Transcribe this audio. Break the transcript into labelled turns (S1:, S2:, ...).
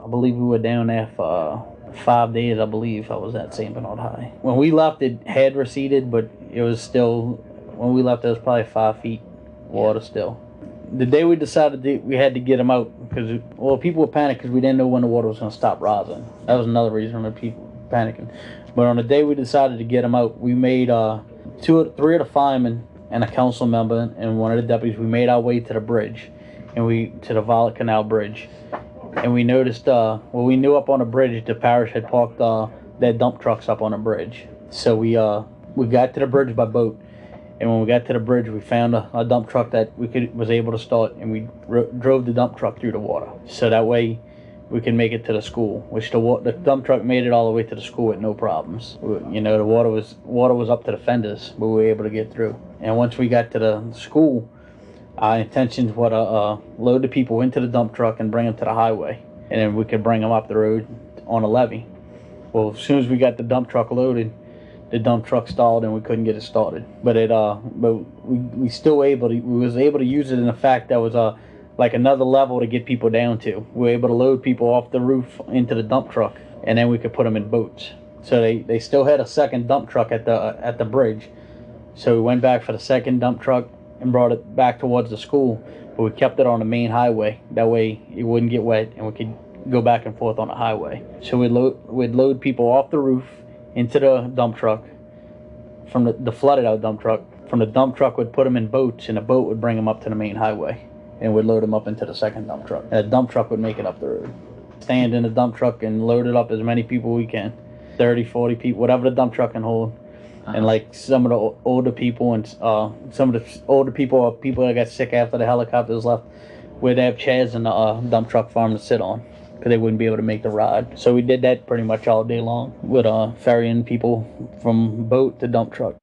S1: I believe we were down there for 5 days. I believe I was at St. Bernard High. When we left, it had receded, but it was still, when we left, it was probably 5 feet water still. The day we decided we had to get them out, because, well, people were panicking because we didn't know when the water was going to stop rising. That was another reason for people panicking. But on the day we decided to get them out, we made three of the firemen and a council member and one of the deputies, we made our way to the bridge, and to the Violet Canal Bridge. And we noticed, we knew up on the bridge the parish had parked their dump trucks up on the bridge. So we got to the bridge by boat. And when we got to the bridge, we found a dump truck that was able to start, and we drove the dump truck through the water. So that way we can make it to the school, which the dump truck made it all the way to the school with no problems. You know, the water was up to the fenders, but we were able to get through. And once we got to the school, our intentions were to load the people into the dump truck and bring them to the highway, and then we could bring them up the road on a levee. Well, as soon as we got the dump truck loaded, the dump truck stalled and we couldn't get it started. But we still was able to use it in the fact that was like another level to get people down to. We were able to load people off the roof into the dump truck, and then we could put them in boats. So they still had a second dump truck at the bridge. So we went back for the second dump truck and brought it back towards the school, but we kept it on the main highway. That way it wouldn't get wet and we could go back and forth on the highway. So we'd load people off the roof into the dump truck from the flooded out dump truck. From the dump truck, we'd put them in boats, and a boat would bring them up to the main highway, and we'd load them up into the second dump truck. And the dump truck would make it up the road. Stand in the dump truck and load it up as many people we can, 30, 40 people, whatever the dump truck can hold. And like some of the older people and some of the older people or people that got sick after the helicopters left, we'd have chairs in the dump truck for them to sit on, because they wouldn't be able to make the ride. So we did that pretty much all day long with ferrying people from boat to dump truck.